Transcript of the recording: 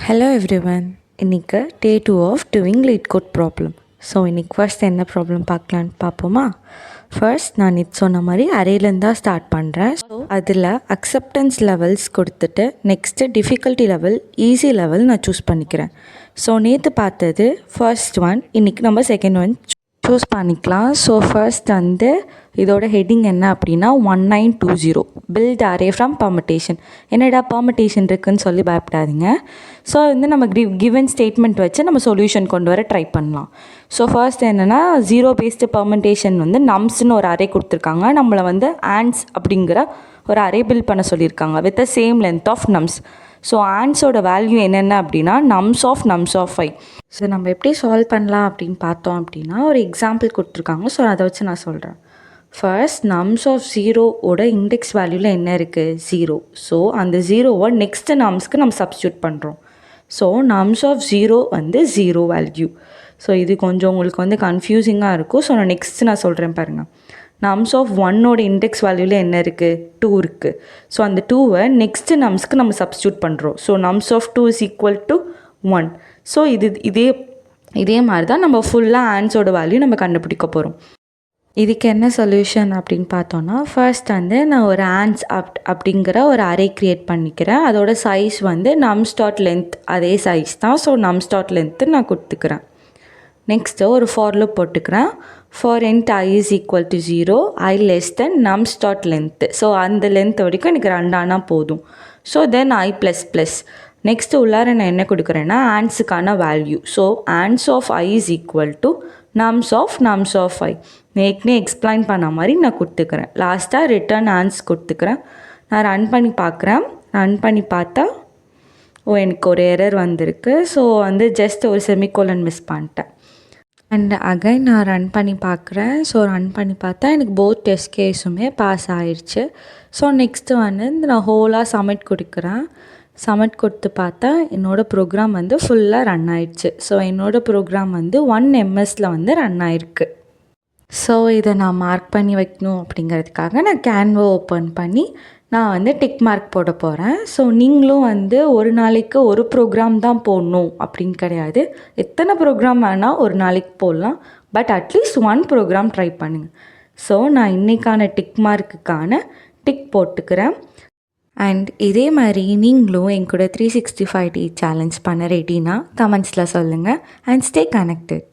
Hello everyone. இன்னைக்கு day 2 of doing lead code problem. So இன்றைக்கி first என்ன problem பார்க்கலான்னு பார்ப்போமா. ஃபர்ஸ்ட் நான் இது சொன்ன மாதிரி அரேலேருந்து தான் ஸ்டார்ட் பண்ணுறேன். ஸோ அதில் அக்செப்டன்ஸ் லெவல்ஸ் கொடுத்துட்டு next difficulty level easy level நான் சூஸ் பண்ணிக்கிறேன். ஸோ நேற்று பார்த்தது ஃபர்ஸ்ட் ஒன், இன்றைக்கி நம்ம செகண்ட் ஒன் சூஸ் பண்ணிக்கலாம். ஸோ ஃபர்ஸ்ட் வந்து இதோட ஹெட்டிங் என்ன அப்படின்னா 1920 பில்ட் அரே ஃப்ரம் பர்மிட்டேஷன். என்னடா பர்மிட்டேஷன் இருக்குதுன்னு சொல்லி பயப்படாதீங்க. ஸோ வந்து நம்ம கிவன் ஸ்டேட்மெண்ட் வச்சு நம்ம சொல்யூஷன் கொண்டு வர ட்ரை பண்ணலாம். ஸோ ஃபர்ஸ்ட் என்னென்னா ஜீரோ பேஸ்டு பர்மிட்டேஷன் வந்து நம்ஸ்னு ஒரு அரே கொடுத்துருக்காங்க. நம்மளை வந்து ஆன்ஸ் அப்படிங்கிற ஒரு அரே பில்ட் பண்ண சொல்லியிருக்காங்க with the same length of nums. So ஆன்ஸோட வேல்யூ என்னென்ன அப்படின்னா நம்ஸ் ஆஃப் 5. ஸோ நம்ம எப்படி சால்வ் பண்ணலாம் அப்படின்னு பார்த்தோம் அப்படின்னா ஒரு எக்ஸாம்பிள் கொடுத்துருக்காங்க. ஸோ அதை வச்சு நான் சொல்கிறேன். ஃபர்ஸ்ட் நம்ஸ் ஆஃப் 0ஓட இண்டெக்ஸ் வேல்யூவில் என்ன இருக்குது 0. ஸோ அந்த 0வை நெக்ஸ்ட் நம்ஸ்க்கு நம்ம சப்ஸ்டியூட் பண்ணுறோம். ஸோ நம்ஸ் ஆஃப் 0 வந்து 0 வேல்யூ. ஸோ இது கொஞ்சம் உங்களுக்கு வந்து கன்ஃபியூசிங்காக இருக்கும். ஸோ நான் நான் சொல்கிறேன் பாருங்கள். நம்ஸ் ஆஃப் 1ஓட இண்டெக்ஸ் வேல்யூவில் என்ன இருக்குது 2 இருக்குது. ஸோ அந்த 2வை நெக்ஸ்ட் நம்ஸ்க்கு நம்ம சப்ஸ்டியூட் பண்ணுறோம். So nums of 2 is equal to 1. So இதே மாதிரி தான் நம்ம ஃபுல்லாக ஆன்ஸோட வேல்யூ நம்ம கண்டுபிடிக்க போகிறோம். இதுக்கு என்ன சொல்யூஷன் அப்படின்னு பார்த்தோன்னா ஃபர்ஸ்ட் வந்து நான் ஒரு ஆன்ஸ் அப்படிங்கிற ஒரு அரே க்ரியேட் பண்ணிக்கிறேன். அதோட சைஸ் வந்து நம்ஸ் டாட் லென்த் அதே சைஸ் தான். ஸோ நம்ஸ் டாட் லென்த்து நான் கொடுத்துக்கிறேன். நெக்ஸ்ட்டு ஒரு ஃபார் லூப் போட்டுக்கிறேன். For int I is equal to 0 I less than nums dot length. So அந்த லென்த் வரைக்கும் எனக்கு 2 ஆனால் போதும். So then I plus plus. Next உள்ளார நான் என்ன கொடுக்குறேன்னா ஆன்ஸுக்கான value. So ans of I is equal to nums of I. ஏற்கனவே எக்ஸ்பிளைன் பண்ண மாதிரி நான் கொடுத்துக்கிறேன். லாஸ்ட்டாக ரிட்டர்ன் ஆன்ஸ் கொடுத்துக்கிறேன். நான் ரன் பண்ணி பார்க்குறேன். ரன் பண்ணி பார்த்தா எனக்கு ஒரு எரர் வந்திருக்கு. ஸோ வந்து ஜஸ்ட் ஒரு செமிகோலன் மிஸ் பண்ணிட்டேன். அண்ட் அகைன் நான் ரன் பண்ணி பார்க்குறேன். ஸோ ரன் பண்ணி பார்த்தா எனக்கு போத் டெஸ்ட் கேஸுமே பாஸ் ஆயிடுச்சு. ஸோ நெக்ஸ்ட்டு வந்து நான் ஹோலாக சப்மிட் கொடுக்குறேன். சப்மிட் கொடுத்து பார்த்தா என்னோடய ப்ரோக்ராம் வந்து ஃபுல்லாக ரன் ஆயிடுச்சு. ஸோ என்னோடய ப்ரோக்ராம் வந்து 1 MSல வந்து ரன் ஆயிருக்கு. ஸோ இதை நான் மார்க் பண்ணி வைக்கணும் அப்படிங்கிறதுக்காக நான் கேன்வா ஓப்பன் பண்ணி நான் வந்து டிக் மார்க் போட போகிறேன். ஸோ நீங்களும் வந்து ஒரு நாளைக்கு ஒரு ப்ரோக்ராம் தான் போடணும் அப்படின்னு கிடையாது. எத்தனை ப்ரோக்ராம் வேணால் ஒரு நாளைக்கு போடலாம். பட் அட்லீஸ்ட் 1 ப்ரோக்ராம் ட்ரை பண்ணுங்கள். ஸோ நான் இன்றைக்கான டிக் மார்க்குக்கான டிக் போட்டுக்கிறேன். அண்ட் இதே மாதிரி நீங்களும் என் கூட 365 டே சேலஞ்ச் பண்ண ரெடினா கமெண்ட்ஸில் சொல்லுங்கள். And stay connected.